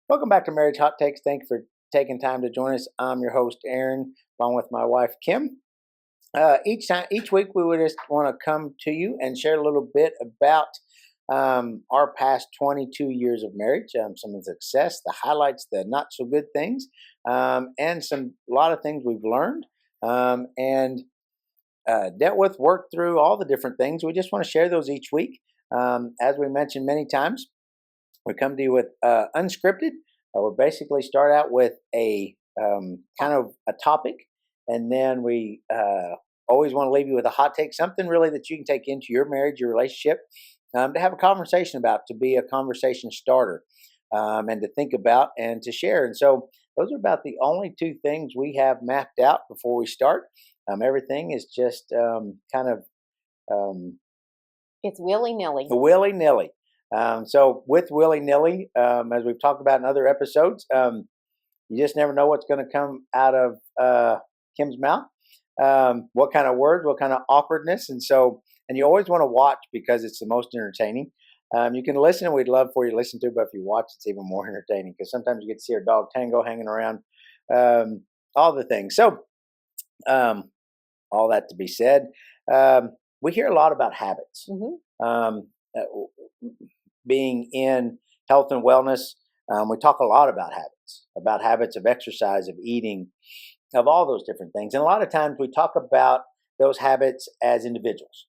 Welcome back to Marriage Hot Takes. Thank you for taking time to join us. I'm your host, Aaron, along with my wife, Kim. Each week, we would just want to come to you and share a little bit about our past 22 years of marriage, some of the success, the highlights, the not so good things, and a lot of things we've learned and dealt with, worked through, all the different things. We just want to share those each week. As we mentioned many times, we come to you with unscripted. We'll basically start out with a kind of a topic, and then we always want to leave you with a hot take, something really that you can take into your marriage, your relationship, to have a conversation about, to be a conversation starter, and to think about and to share. And so those are about the only two things we have mapped out before we start. Everything is just kind of it's willy-nilly. Willy-nilly. So with willy-nilly, as we've talked about in other episodes, you just never know what's going to come out of Kim's mouth. What kind of words, what kind of awkwardness. And you always want to watch because it's the most entertaining. You can listen, and we'd love for you to listen to, but if you watch, it's even more entertaining because sometimes you get to see our dog Tango hanging around, all the things. So all that to be said, we hear a lot about habits. Mm-hmm. Being in health and wellness, we talk a lot about habits of exercise, of eating, of all those different things. And a lot of times we talk about those habits as individuals,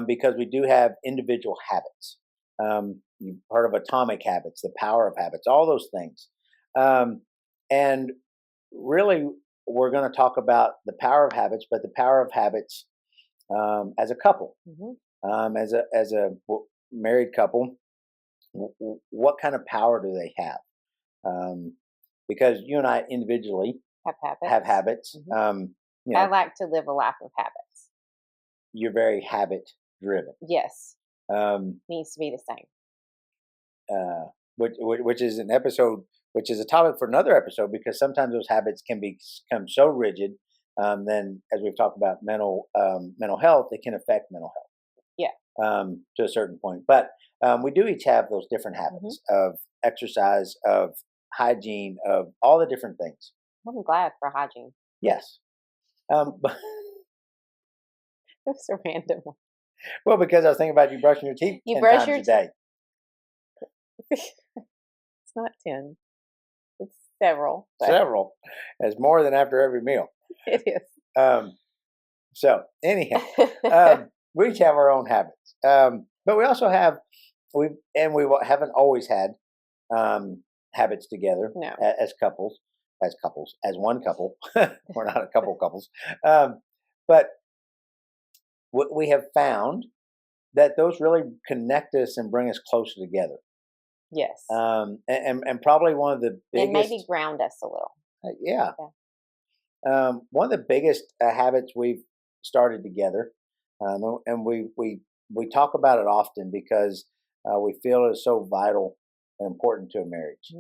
because we do have individual habits. You've heard of atomic habits, the power of habits, all those things. And really, we're going to talk about the power of habits, but the power of habits as a couple, as a married couple. What kind of power do they have? Because you and I individually have habits. I like to live a life of habits. You're very habit driven. Yes. Needs to be the same. Which is an episode, which is a topic for another episode, because sometimes those habits can become so rigid. Then, as we've talked about mental health, it can affect mental health. Yeah. To a certain point. But we do each have those different habits of exercise, of hygiene, of all the different things. I'm glad for hygiene. Yes. But That's a random one. Well, because I was thinking about you brushing your teeth 10 times a day. It's not 10. It's several. Several. It's more than after every meal. It is. So anyhow, we each have our own habits. But we also have, we haven't always had habits together. No. as one couple. We're not a couple couples. But what we have found that those really connect us and bring us closer together. Yes. And probably one of the biggest. And maybe ground us a little. Yeah. One of the biggest habits we've started together, and we talk about it often because we feel it is so vital and important to a marriage,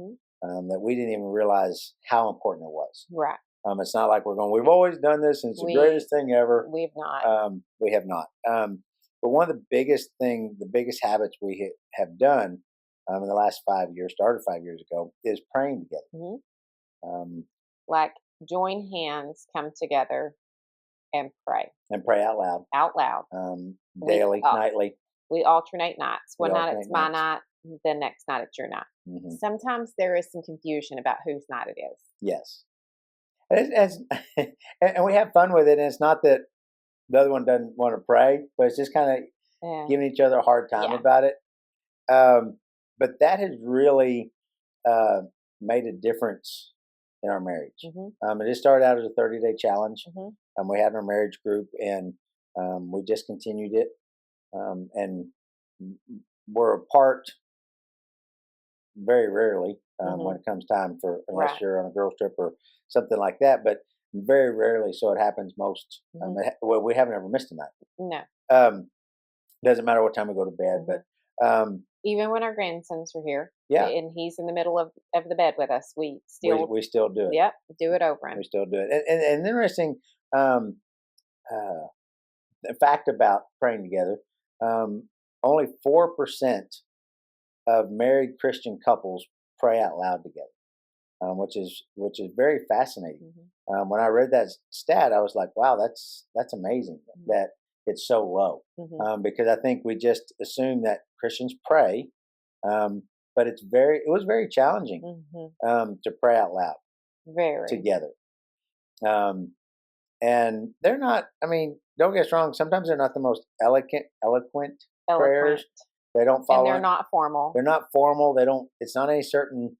that we didn't even realize how important it was. Right. It's not like we've always done this and it's the greatest thing ever. We've not. We have not. But one of the biggest habits we have done in the last 5 years, started 5 years ago, is praying together. Like join hands, come together, and pray. And pray out loud. Out loud. Daily, nightly. We alternate nights. One night it's my night, the next night it's your night. Sometimes there is some confusion about whose night it is. Yes. And we have fun with it. And it's not that the other one doesn't want to pray, but it's just kind of giving each other a hard time about it. But that has really made a difference in our marriage. It just started out as a 30-day challenge. We had our marriage group, and we just continued it. And we're apart very rarely when it comes time for, unless you're on a girls trip or something like that, but very rarely. So it happens most. Well, we haven't ever missed a night. No. Doesn't matter what time we go to bed, but even when our grandsons are here, and he's in the middle of the bed with us, we still do it. Yep, do it over him. We still do it. And an interesting fact about praying together: only 4% of married Christian couples pray out loud together, which is very fascinating. When I read that stat, I was like, wow, that's amazing that it's so low, because I think we just assume that Christians pray, but it was very challenging to pray out loud together. And they're not, I mean, don't get us wrong, sometimes they're not the most eloquent prayers. They don't follow. And they're not formal. They're not formal. They don't, it's not any certain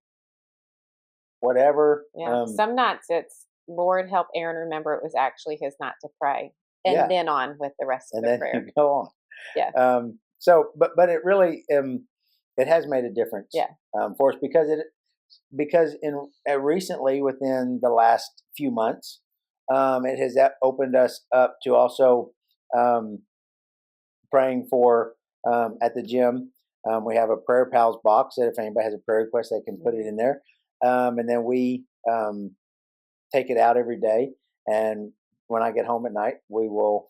whatever. Yeah. Some nights it's, Lord help Aaron remember it was actually his night to pray. And then on with the rest of the prayer. And then you go on. Yeah. So, but it really, it has made a difference for us, because recently, within the last few months, it has opened us up to also praying for at the gym. We have a prayer pals box that if anybody has a prayer request, they can put it in there, and then we take it out every day. And when I get home at night, we will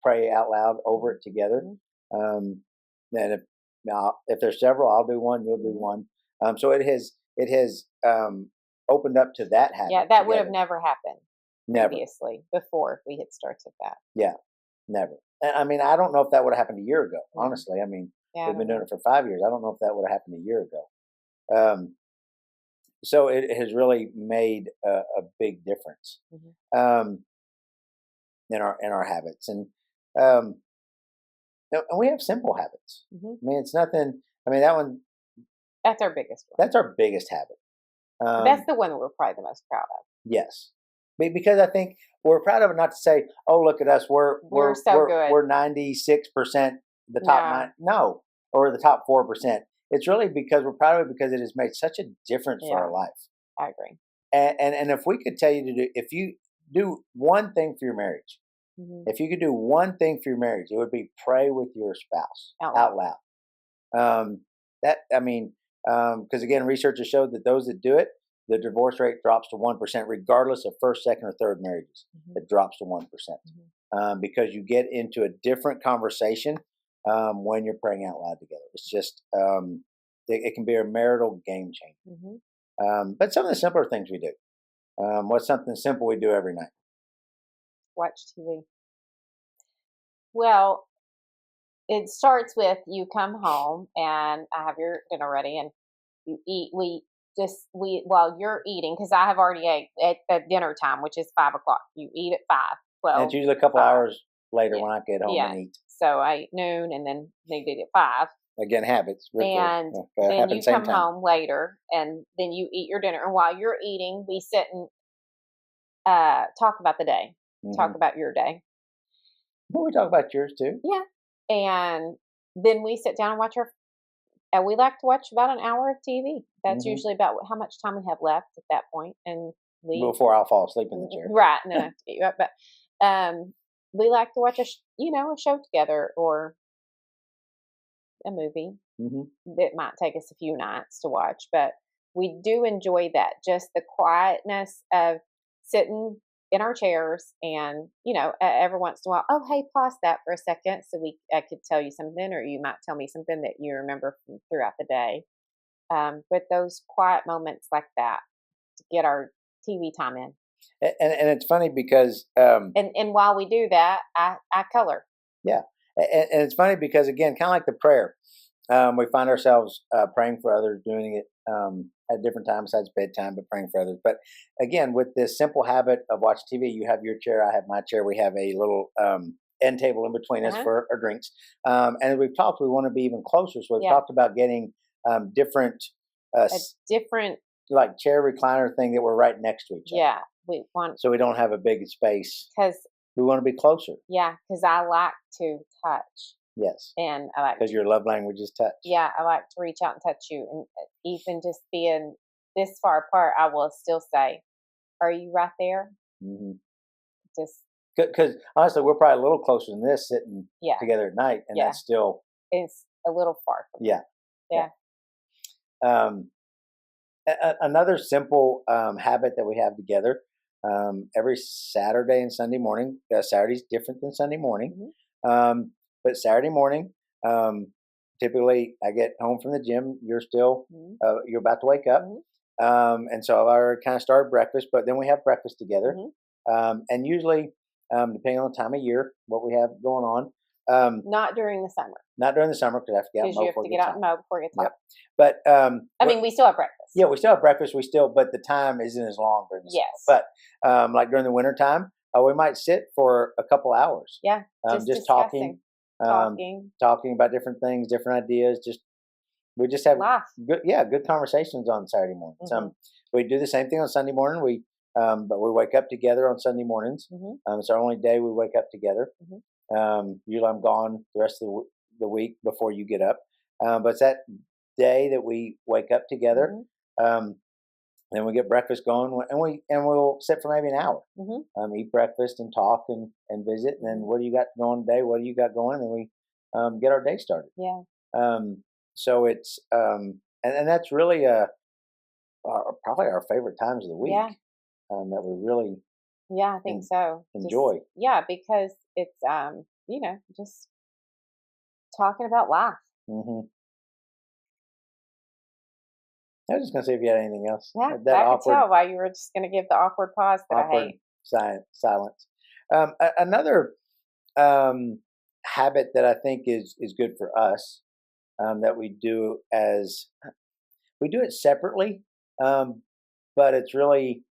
pray out loud over it together. And if there's several, I'll do one, you'll do one. So it has opened up to that habit. Yeah, that would have never happened previously before we had started that. Yeah, never. I mean, I don't know if that would have happened a year ago. Honestly, I mean, we've been doing it for 5 years. I don't know if that would have happened a year ago. So it has really made a big difference in our habits, and we have simple habits. I mean, it's nothing. I mean, that's our biggest one. That's our biggest habit. That's the one that we're probably the most proud of. Yes, because I think we're proud of it. Not to say, "Oh, look at us, we're so good. We're 96% the top or the top 4%." It's really because we're proud of it because it has made such a difference for our life. I agree. And if we could tell you to do, if you do one thing for your marriage, if you could do one thing for your marriage, it would be pray with your spouse out loud. Because again, research has showed that those that do it, the divorce rate drops to 1%, regardless of first, second, or third marriages. It drops to 1%, because you get into a different conversation when you're praying out loud together. It's just it can be a marital game changer. But some of the simpler things we do. What's something simple we do every night? Watch TV. Well, it starts with you come home and I have your dinner ready and you eat. While you're eating, because I have already ate at the dinner time, which is 5 o'clock. You eat at 5. Well, and it's usually a couple hours later when I get home and eat. So I eat noon and then they did at 5. Again, habits. And then you come home later and then you eat your dinner. And while you're eating, we sit and talk about the day. Talk about your day. Well, we talk about yours too. Yeah. And then we sit down and watch and we like to watch about an hour of TV. That's usually about how much time we have left at that point. And before I'll fall asleep in the chair. Right. And then I have to get you up. But we like to watch a show together or a movie. It might take us a few nights to watch, but we do enjoy that. Just the quietness of sitting in our chairs and, every once in a while, oh, hey, pause that for a second. So I could tell you something, or you might tell me something that you remember from throughout the day. But those quiet moments like that to get our TV time in. And it's funny because, and while we do that, I color. Yeah. And it's funny because, again, kind of like the prayer, we find ourselves praying for others, doing it at different times besides bedtime, but praying for others. But again, with this simple habit of watching TV, you have your chair, I have my chair. We have a little end table in between us for our drinks. And as we've talked, we want to be even closer. So we've talked about getting different, like chair recliner thing that we're right next to each other. Yeah, we want. So we don't have a big space. Because we want to be closer. Yeah, because I like to touch. Yes. And I like because your love language is touch. Yeah, I like to reach out and touch you, and even just being this far apart, I will still say, "Are you right there?" Just because honestly, we're probably a little closer than this sitting together at night, and that's still it's a little far from yeah. Yeah. Another simple habit that we have together every Saturday and Sunday morning. Saturday's different than Sunday morning, but Saturday morning typically I get home from the gym. You're still you're about to wake up, and so I've already kind of started breakfast. But then we have breakfast together, and usually, depending on the time of year, what we have going on. Not during the summer. Not during the summer because I have to get out and mow you have to get out and mow before it gets hot. But I mean, we still have breakfast. Yeah, we still have breakfast. But the time isn't as long during the summer. But like during the winter time, we might sit for a couple hours. Yeah, just talking about different things, different ideas. We just have good conversations on Saturday mornings. We do the same thing on Sunday morning. But we wake up together on Sunday mornings. It's our only day we wake up together. Usually I'm gone the rest of the week before you get up. But it's that day that we wake up together. Then we get breakfast going, and we'll sit for maybe an hour. Eat breakfast and talk and visit. And then what do you got going today? What do you got going? And then we get our day started. Yeah. So it's and that's really probably our favorite times of the week. Yeah. That we really I think so. Enjoy. Because it's just talking about life. I was just gonna see if you had anything else. Yeah, I could tell why you were just gonna give the awkward pause that I hate. Silence. Another habit that I think is good for us that we do it separately, but it's really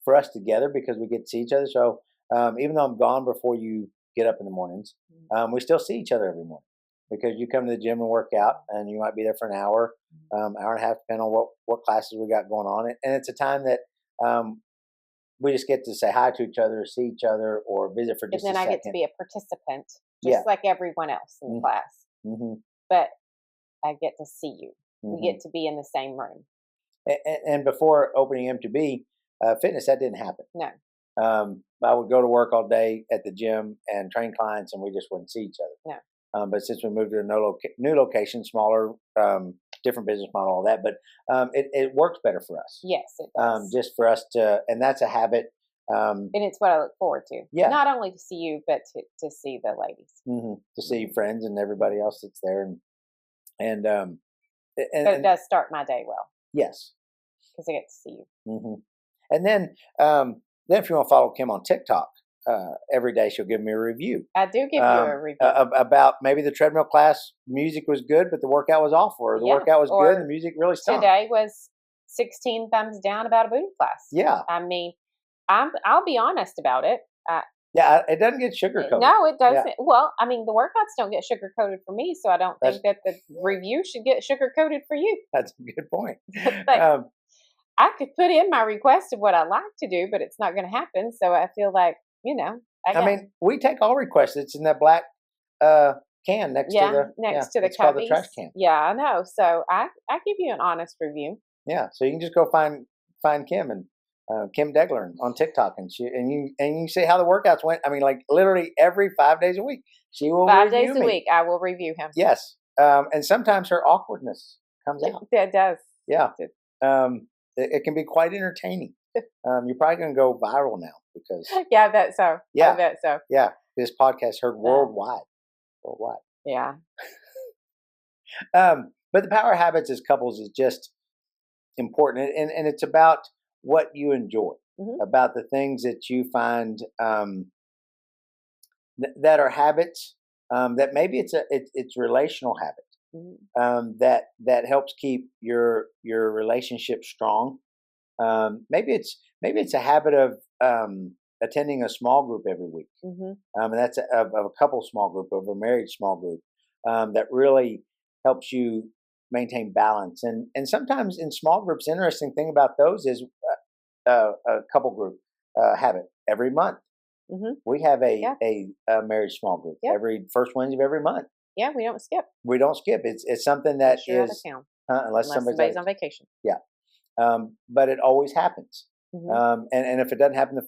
for us together because we get to see each other. So even though I'm gone before you get up in the mornings, we still see each other every morning because you come to the gym and work out, and you might be there for an hour, hour and a half, depending on what classes we got going on. And it's a time that we just get to say hi to each other, see each other, or visit for just a second. And then I get to be a participant, just like everyone else in the class. But I get to see you. We get to be in the same room. And before opening M2B Fitness, that didn't happen. No. I would go to work all day at the gym and train clients, and we just wouldn't see each other. No. But since we moved to a new location, smaller, different business model, all that, but it works better for us. Yes, it does. Just for us and that's a habit. And it's what I look forward to. Yeah. Not only to see you, but to see the ladies. To see friends and everybody else that's there, and but it does start my day well. Yes. Because I get to see you. And then if you want to follow Kim on TikTok, every day she'll give me a review. I do give you a review about maybe the treadmill class music was good, but the workout was off, or the workout was good and the music really stunk. Today was 16 thumbs down about a booty class. Yeah, I mean, I'll be honest about it. It doesn't get sugar coated. No, it doesn't. Yeah. Well, I mean, the workouts don't get sugar coated for me, so I don't think that the review should get sugar coated for you. That's a good point. But I could put in my request of what I like to do, but it's not going to happen. So I feel like, I mean, we take all requests. It's in that black can next to the it's called the trash can. Yeah, I know. So I give you an honest review. Yeah, so you can just go find Kim and Kim Degler on TikTok, and you see how the workouts went. I mean, like literally every 5 days a week, she will 5 days a week. I will review him. Yes, and sometimes her awkwardness comes out. It does. Yeah, it can be quite entertaining. You're probably going to go viral now because I bet so. Yeah, I bet so. Yeah, this podcast heard worldwide. Yeah. But the power of habits as couples is just important, and it's about what you enjoy, about the things that you find that are habits that maybe it's relational habit that helps keep your relationship strong. Maybe it's a habit of attending a small group every week, and that's of a couple small group, of a married small group that really helps you maintain balance. And sometimes in small groups, the interesting thing about those is a couple group habit every month. We have a marriage small group every first Wednesday of every month. Yeah, we don't skip. We don't skip. It's something that is out of town. Unless somebody's on vacation. Yeah, but it always happens. And if it doesn't happen,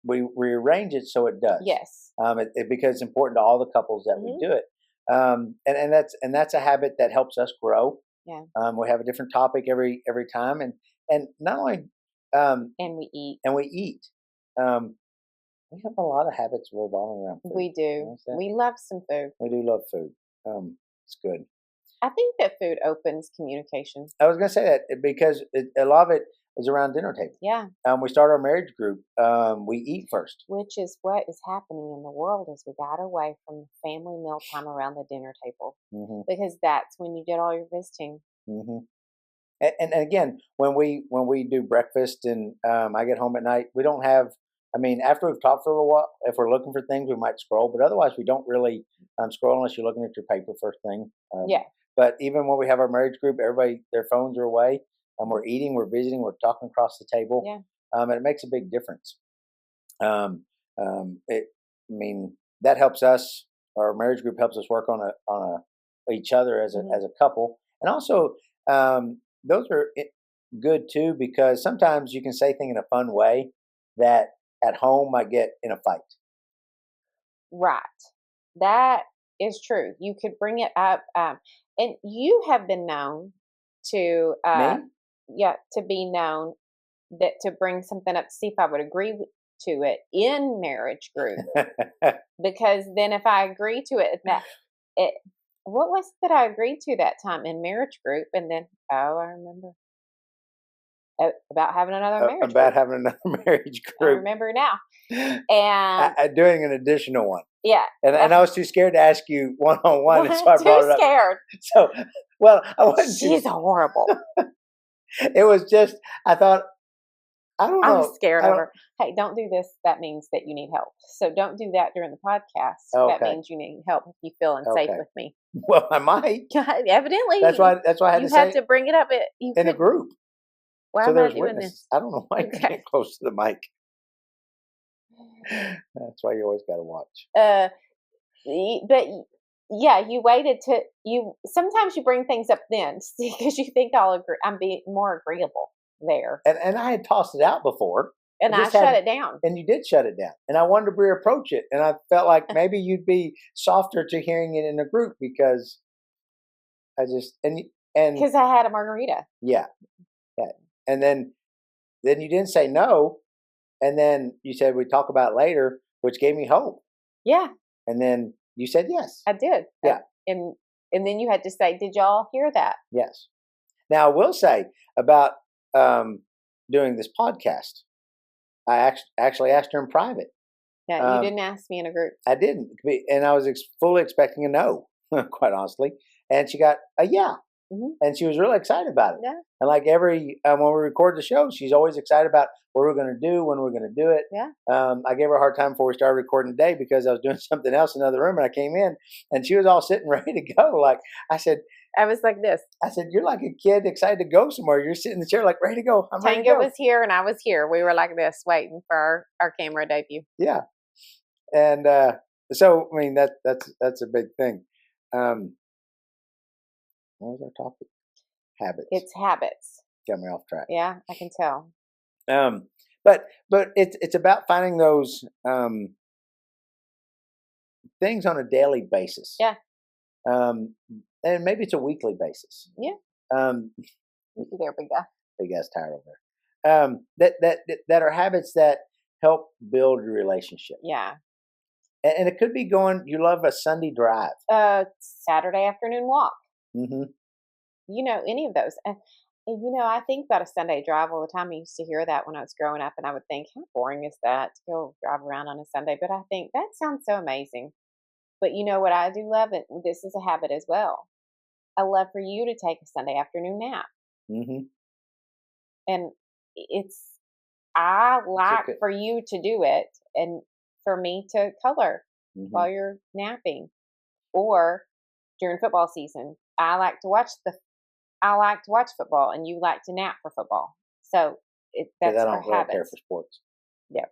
we rearrange it so it does. Yes. Because it's important to all the couples that we do it. And that's a habit that helps us grow. Yeah. We have a different topic every time, and not only and we eat. We have a lot of habits revolving around food. We do. We love some food. We do love food. It's good. I think that food opens communication. I was going to say that because a lot of it is around dinner table. Yeah. We start our marriage group. We eat first. Which is what is happening in the world is we got away from family mealtime around the dinner table because that's when you did all your visiting. And again, when we do breakfast and I get home at night, we don't have. I mean, after we've talked for a little while, if we're looking for things, we might scroll, but otherwise, we don't really scroll unless you're looking at your paper first thing. Yeah. But even when we have our marriage group, everybody their phones are away, and we're eating, we're visiting, we're talking across the table. Yeah. And it makes a big difference. I mean, that helps us. Our marriage group helps us work on each other as a couple, and also those are good too because sometimes you can say things in a fun way that at home might get in a fight. Right, that is true. You could bring it up, and you have been known to to be known that to bring something up to see if I would agree to it in marriage group because then if I agree to it what was it that I agreed to that time in marriage group and then I remember about having another marriage about group. having another marriage group. I remember now. And doing an additional one. Yeah. And I was too scared to ask you one-on-one, and so I brought it up. Scared. So, well, I wasn't. She's horrible. It was just I thought I don't know. I'm scared of her. Hey, don't do this. That means that you need help. So don't do that during the podcast. Okay. That means you need help if you feel unsafe with me. Well, I might. Evidently. That's why I had to say to bring it up in a group. Why so am I doing this? I don't know why you get close to the mic. That's why you always got to watch. But yeah, you waited to sometimes you bring things up then because you think I'll agree. I'm being more agreeable there. And I had tossed it out before. And I shut it down. And you did shut it down. And I wanted to reapproach it. And I felt like maybe you'd be softer to hearing it in a group because I just and because I had a margarita. Yeah. And then you didn't say no. And then you said we'd talk about it later, which gave me hope. Yeah. And then you said yes. I did. Yeah. And then you had to say, did y'all hear that? Yes. Now I will say about doing this podcast, I actually asked her in private. Yeah, you didn't ask me in a group. I didn't. And I was fully expecting a no, quite honestly. And she got a yeah. And she was really excited about it. Yeah. And like every when we record the show, she's always excited about what we're going to do, when we're going to do it. Yeah. I gave her a hard time before we started recording today because I was doing something else in another room, and I came in, and she was all sitting ready to go. Like I said, I was like this. I said, "You're like a kid excited to go somewhere. You're sitting in the chair like ready to go." I'm ready to go. was here, and I was here. We were like this, waiting for our camera debut. Yeah. And so I mean that's a big thing. What was our topic? Habits. It's habits. Got me off track. Yeah, I can tell. But it's about finding those things on a daily basis. Yeah. And maybe it's a weekly basis. Yeah. There we go. Big ass tire over there. That are habits that help build your relationship. Yeah. And it could be you love a Sunday drive. Saturday afternoon walk. Mm-hmm. Any of those. And I think about a Sunday drive all the time. I used to hear that when I was growing up, and I would think, how boring is that to go drive around on a Sunday? But I think that sounds so amazing. But you know what I do love? It. This is a habit as well. I love for you to take a Sunday afternoon nap. Mm-hmm. And I like for you to do it and for me to color while you're napping. Or during football season, I like to watch football, and you like to nap for football. So that's I our don't really habits. care for sports. Yeah.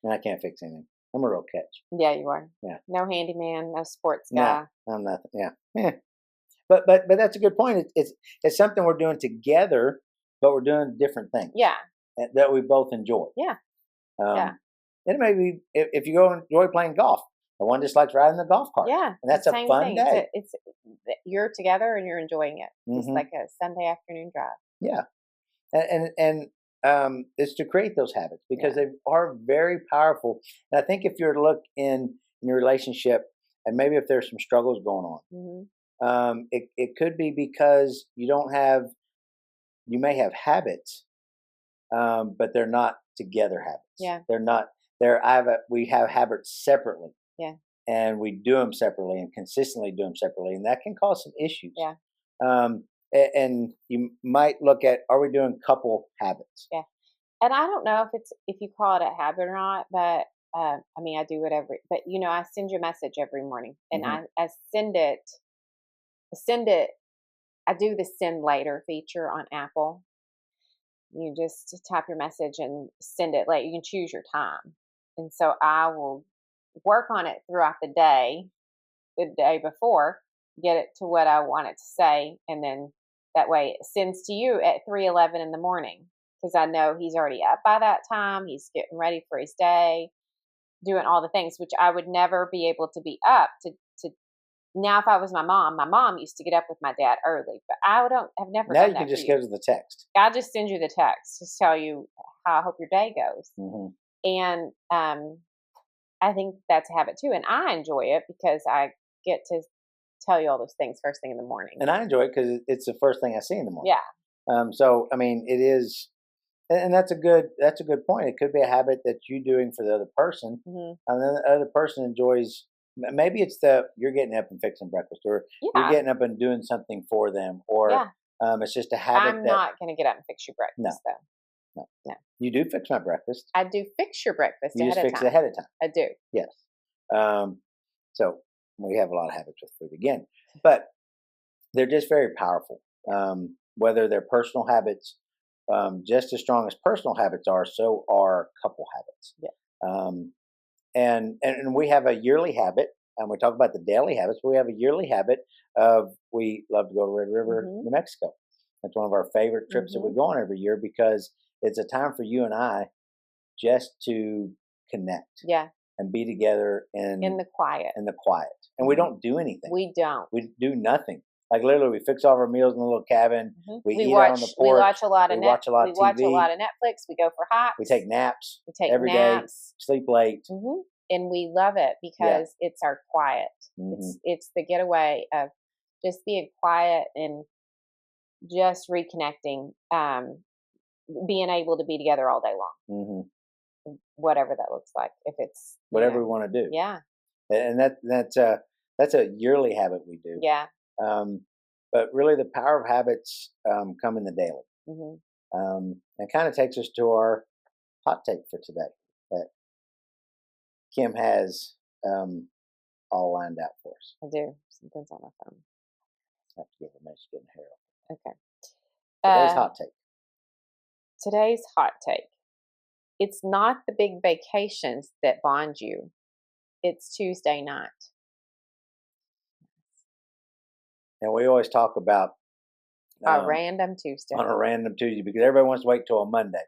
And I can't fix anything. I'm a real catch. Yeah, you are. Yeah. No handyman, no sports guy. No, I'm nothing. Yeah. But that's a good point. It's something we're doing together, but we're doing different things. Yeah. That we both enjoy. Yeah. And it may be if you go enjoy playing golf. The one just likes riding the golf cart. Yeah. And that's a fun day. It's you're together and you're enjoying it. Mm-hmm. It's like a Sunday afternoon drive. Yeah. And it's to create those habits because they are very powerful. And I think if you're to look in your relationship and maybe if there's some struggles going on, It could be because you may have habits, but they're not together habits. Yeah. They're not. We have habits separately. Yeah. And we do them separately and consistently do them separately, and that can cause some issues. Yeah. And you might look at, are we doing couple habits? Yeah. And I don't know if you call it a habit or not, but I mean, I do it but I send you a message every morning, and I send it. I do the send later feature on Apple. You just type your message and send it late. You can choose your time, and so I will work on it throughout the day before, get it to what I want it to say, and then that way it sends to you at 3:11 in the morning, because I know he's already up by that time. He's getting ready for his day, doing all the things, which I would never be able to be up to. Now, if I was my mom used to get up with my dad early, but I have never Now done you that can for just you. go to the text. I just send you the text to tell you how I hope your day goes. Mm-hmm. And I think that's a habit too. And I enjoy it because I get to tell you all those things first thing in the morning. And I enjoy it because it's the first thing I see in the morning. Yeah. So I mean, it is, and that's a good point. It could be a habit that you're doing for the other person, and then the other person enjoys. Maybe it's you're getting up and fixing breakfast, or you're getting up and doing something for them, or it's just a habit. I'm not going to get up and fix your breakfast, though. No. You do fix my breakfast. I do fix your breakfast You ahead just of fix time. it ahead of time. I do. Yes. So we have a lot of habits with food again, but they're just very powerful. Whether they're personal habits, just as strong as personal habits are, so are couple habits. Yeah. And we have a yearly habit, and we talk about the daily habits. We have a yearly habit of we love to go to Red River, New Mexico. That's one of our favorite trips that we go on every year, because it's a time for you and I just to connect. Yeah. And be together in the quiet. And we don't do anything. We don't. We do nothing. Like literally, we fix all of our meals in a little cabin. We eat watch, out on the porch. We watch a lot of watch a lot of TV. watch a lot of Netflix. We go for hikes. We take naps. Every day. Sleep late. And we love it because it's our quiet. It's the getaway of just being quiet and just reconnecting, being able to be together all day long. Whatever that looks like. If it's whatever we want to do. Yeah. And that's a yearly habit we do. Yeah. But really, the power of habits come in the daily. And kind of takes us to our hot take for today that Kim has all lined out for us. I do. Something's on my phone. I have to give a minute to get hair off. Okay. Today's hot take. Today's hot take. It's not the big vacations that bond you. It's Tuesday night. And we always talk about a random Tuesday. On a random Tuesday, because everybody wants to wait till a Monday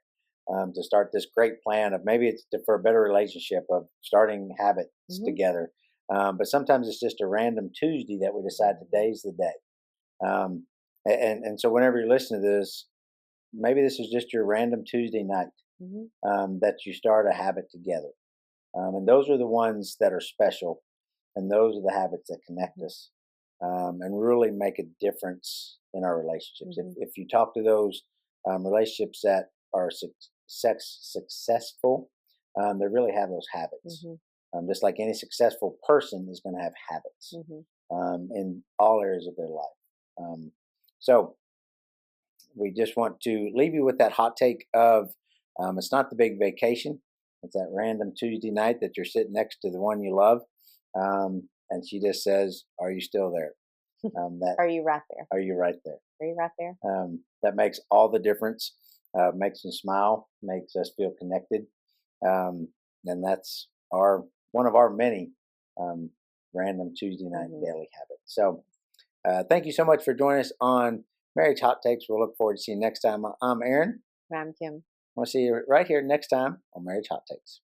to start this great plan of maybe it's for a better relationship, of starting habits together. But sometimes it's just a random Tuesday that we decide today's the day. And so whenever you listen to this, maybe this is just your random Tuesday night that you start a habit together. And those are the ones that are special. And those are the habits that connect us and really make a difference in our relationships. If you talk to those relationships that are successful, they really have those habits. Just like any successful person is going to have habits in all areas of their life. So we just want to leave you with that hot take of it's not the big vacation. It's that random Tuesday night that you're sitting next to the one you love. And she just says, are you still there? Are you right there? Are you right there? Are you right there? That makes all the difference. Makes me smile, makes us feel connected. And that's one of our many random Tuesday night daily habits. So thank you so much for joining us on Marriage Hot Takes. We'll look forward to seeing you next time. I'm Aaron. I'm Kim. We'll see you right here next time on Marriage Hot Takes.